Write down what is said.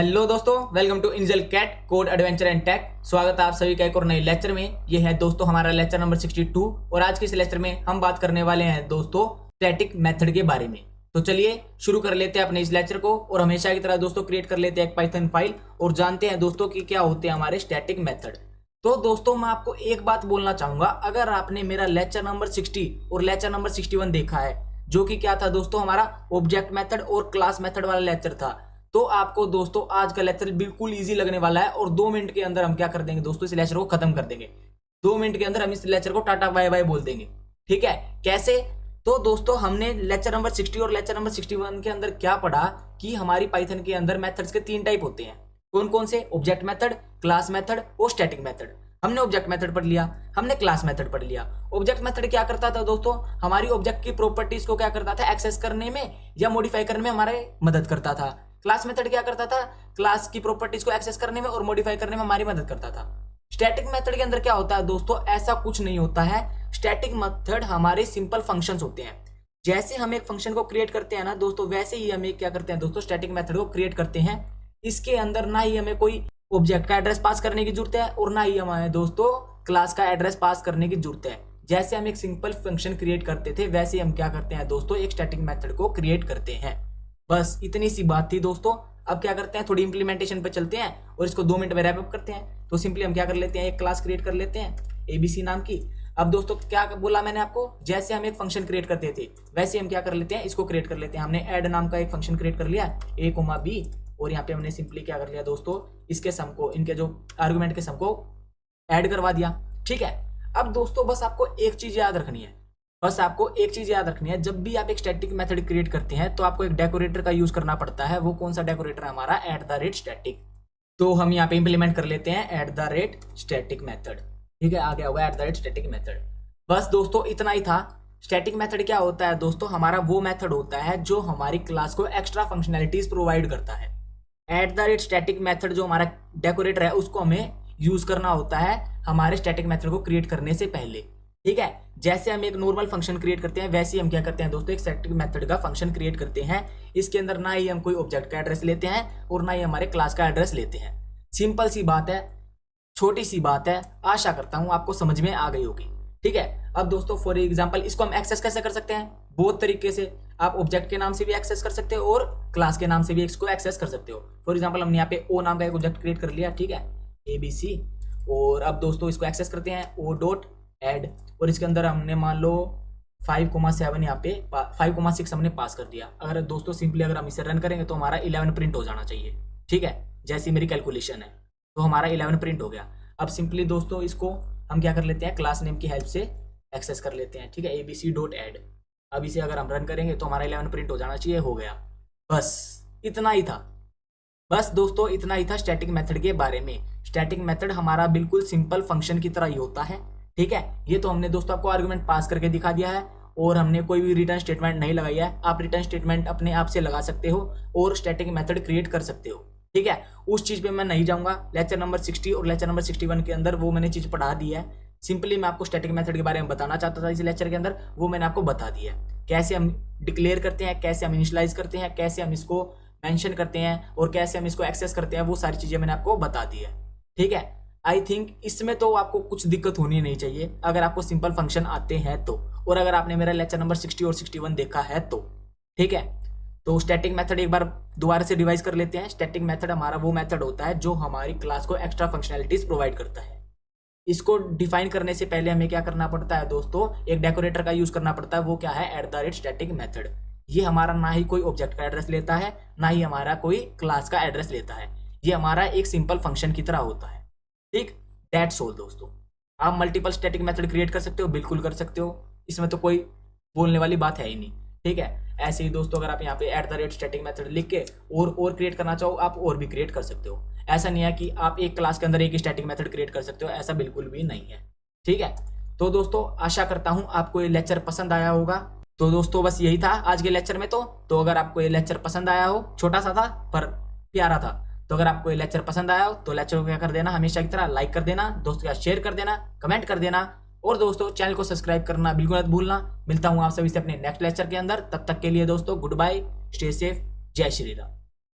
Hello दोस्तों, welcome to Angel Cat Code Adventure and Tech. स्वागत है आप सभी का एक और नए लेक्चर में। ये है दोस्तों हमारा लेक्चर नंबर 62 और आज के इस लेक्चर में हम बात करने वाले हैं दोस्तों स्टैटिक मेथड के बारे में। तो चलिए शुरू कर लेते हैं अपने इस लेक्चर को और हमेशा की तरह दोस्तों क्रिएट कर लेते हैं एक पाइथन फाइल और जानते हैं दोस्तों कि क्या होते हैं हमारे स्टैटिक मेथड। तो दोस्तों मैं आपको एक बात बोलना चाहूंगा, अगर आपने मेरा लेक्चर नंबर 60 और लेक्चर नंबर 61 देखा है, जो कि क्या था दोस्तों हमारा ऑब्जेक्ट मेथड और क्लास मेथड वाला लेक्चर था, तो आपको दोस्तों आज का लेक्चर बिल्कुल इजी लगने वाला है और 2 मिनट के अंदर हम क्या कर देंगे दोस्तों, इस लेक्चर को खत्म कर देंगे। 2 मिनट के अंदर हम इस लेक्चर को टाटा बाय बाय बोल देंगे। ठीक है, कैसे? तो दोस्तों हमने लेक्चर नंबर 60 और लेक्चर नंबर 61 के अंदर क्या पढ़ा कि हमारी पाइथन के अंदर मेथड्स के 3 टाइप होते हैं। कौन कौन से? ऑब्जेक्ट मेथड, क्लास मेथड और स्टैटिक मेथड। हमने ऑब्जेक्ट मेथड पढ़ लिया, हमने क्लास मेथड पढ़ लिया। ऑब्जेक्ट मेथड क्या करता था दोस्तों, हमारी ऑब्जेक्ट की प्रॉपर्टीज को क्या करता था, एक्सेस करने में या मॉडिफाई करने में हमारे मदद करता था। क्लास मेथड क्या करता था, क्लास की प्रॉपर्टीज को एक्सेस करने में और मॉडिफाई करने में हमारी मदद करता था। स्टैटिक मेथड के अंदर क्या होता है दोस्तों, ऐसा कुछ नहीं होता है। स्टैटिक मेथड हमारे सिंपल फंक्शंस होते हैं। जैसे हम एक फंक्शन को क्रिएट करते हैं ना दोस्तों, वैसे ही हम एक क्या करते हैं दोस्तों, स्टैटिक मेथड को क्रिएट करते हैं। इसके अंदर ना ही हमें कोई ऑब्जेक्ट का एड्रेस पास करने की जरूरत है और ना ही हमें दोस्तों क्लास का एड्रेस पास करने की जरूरत है। जैसे हम एक सिंपल फंक्शन क्रिएट करते थे, वैसे हम क्या करते हैं दोस्तों, एक स्टैटिक मेथड को क्रिएट करते हैं। बस इतनी सी बात थी दोस्तों। अब क्या करते हैं, थोड़ी इंप्लीमेंटेशन पे चलते हैं और इसको 2 मिनट में रैप अप करते हैं। तो सिंपली हम क्या कर लेते हैं, एक क्लास क्रिएट कर लेते हैं एबीसी नाम की। अब दोस्तों क्या बोला मैंने आपको, जैसे हम एक फंक्शन क्रिएट करते थे वैसे हम क्या कर लेते हैं, इसको क्रिएट कर लेते हैं। हमने ऐड नाम का एक फंक्शन क्रिएट कर लिया a, b और यहाँ पे हमने सिंपली क्या कर लिया दोस्तों, इसके सम को, इनके जो आर्गुमेंट के सम को ऐड करवा दिया। ठीक है, अब दोस्तों बस आपको एक चीज याद रखनी है, जब भी आप एक स्टैटिक मेथड क्रिएट करते हैं तो आपको एक डेकोरेटर का यूज करना पड़ता है। वो कौन सा डेकोरेटर है हमारा, @static। तो हम यहाँ पे इंप्लीमेंट कर लेते हैं @static मेथड। ठीक है, आ गया होगा @static मेथड। बस दोस्तों इतना ही था। स्टैटिक मेथड क्या होता है दोस्तों, हमारा वो मेथड होता है जो हमारी क्लास को एक्स्ट्रा फंक्शनैलिटीज प्रोवाइड करता है। @static मेथड जो हमारा डेकोरेटर है उसको हमें यूज करना होता है हमारे स्टैटिक मेथड को क्रिएट करने से पहले। ठीक है, जैसे हम एक नॉर्मल फंक्शन क्रिएट करते हैं वैसे ही हम क्या करते हैं दोस्तों, एक स्टैटिक मेथड का फंक्शन क्रिएट करते हैं। इसके अंदर ना ही हम कोई ऑब्जेक्ट का एड्रेस लेते हैं और ना ही हमारे क्लास का एड्रेस लेते हैं। सिंपल सी बात है, छोटी सी बात है, आशा करता हूं आपको समझ में आ गई होगी। ठीक है, अब दोस्तों फॉर एग्जांपल इसको हम एक्सेस कैसे कर सकते हैं, बहुत तरीके से। आप ऑब्जेक्ट के नाम से भी एक्सेस कर सकते हो और क्लास के नाम से भी इसको एक्सेस कर सकते हो। फॉर एग्जांपल हमने यहाँ पे ओ नाम का एक ऑब्जेक्ट क्रिएट कर लिया, ठीक है, ABC। और अब दोस्तों इसको एक्सेस करते हैं o.add और इसके अंदर हमने मान लो 5,7 यहाँ पे 5,6 हमने पास कर दिया। अगर दोस्तों सिंपली अगर हम इसे रन करेंगे तो हमारा 11 प्रिंट हो जाना चाहिए। ठीक है, जैसी मेरी कैलकुलेशन है तो हमारा 11 प्रिंट हो गया। अब सिंपली दोस्तों इसको हम क्या कर लेते हैं, क्लास नेम की हेल्प से एक्सेस कर लेते हैं। ठीक है, abc.add। अब इसे अगर हम रन करेंगे तो हमारा 11 प्रिंट हो जाना चाहिए, हो गया। बस इतना ही था। बस दोस्तों इतना ही था स्टैटिक मेथड के बारे में। स्टैटिक मेथड हमारा बिल्कुल सिंपल फंक्शन की तरह ही होता है। ठीक है, ये तो हमने दोस्तों आपको आर्गुमेंट पास करके दिखा दिया है और हमने कोई भी रिटर्न स्टेटमेंट नहीं लगाया है। आप रिटर्न स्टेटमेंट अपने आप से लगा सकते हो और स्टैटिक मेथड क्रिएट कर सकते हो। ठीक है, उस चीज पे मैं नहीं जाऊंगा। लेक्चर नंबर 60 और लेक्चर नंबर 61 के अंदर वो मैंने चीज पढ़ा दी है। सिंपली मैं आपको स्टैटिक मेथड के बारे में बताना चाहता था इस लेक्चर के अंदर, वो मैंने आपको बता दिया है। कैसे हम डिक्लेयर करते हैं, कैसे हम इनिशियलाइज करते हैं, कैसे हम इसको मेंशन करते हैं और कैसे हम इसको एक्सेस करते हैं, वो सारी चीजें मैंने आपको बता दी है। ठीक है, आई थिंक इसमें तो आपको कुछ दिक्कत होनी नहीं चाहिए अगर आपको सिंपल फंक्शन आते हैं तो, और अगर आपने मेरा लेक्चर नंबर 60 और 61 देखा है तो। ठीक है, तो स्टैटिक मेथड एक बार दोबारा से रिवाइज कर लेते हैं। स्टैटिक मेथड हमारा वो मेथड होता है जो हमारी क्लास को एक्स्ट्रा फंक्शनैलिटीज प्रोवाइड करता है। इसको डिफाइन करने से पहले हमें क्या करना पड़ता है दोस्तों, एक डेकोरेटर का यूज करना पड़ता है। वो क्या है, @static मेथड। ये हमारा ना ही कोई ऑब्जेक्ट का एड्रेस लेता है, ना ही हमारा कोई क्लास का एड्रेस लेता है। ये हमारा एक सिंपल फंक्शन की तरह होता है। ठीक, दैट्स ऑल दोस्तों। आप मल्टीपल स्टैटिक मेथड क्रिएट कर सकते हो, बिल्कुल कर सकते हो, इसमें तो कोई बोलने वाली बात है ही नहीं। ठीक है, ऐसे ही दोस्तों अगर आप यहाँ पे @static मेथड लिख के और क्रिएट करना चाहो आप और भी क्रिएट कर सकते हो। ऐसा नहीं है कि आप एक क्लास के अंदर एक ही स्टैटिक मेथड क्रिएट कर सकते हो, ऐसा बिल्कुल भी नहीं है। ठीक है, तो दोस्तों आशा करता हूँ आपको ये लेक्चर पसंद आया होगा। तो दोस्तों बस यही था आज के लेक्चर में। तो अगर आपको ये लेक्चर पसंद आया हो, छोटा सा था पर प्यारा था, तो अगर आपको ये लेक्चर पसंद आया हो तो लेक्चर को क्या कर देना, हमेशा की तरह लाइक कर देना, दोस्तों के साथ शेयर कर देना, कमेंट कर देना और दोस्तों चैनल को सब्सक्राइब करना बिल्कुल मत भूलना। मिलता हूँ आप सभी से अपने नेक्स्ट लेक्चर के अंदर, तब तक के लिए दोस्तों गुड बाय, स्टे सेफ, जय श्री राम।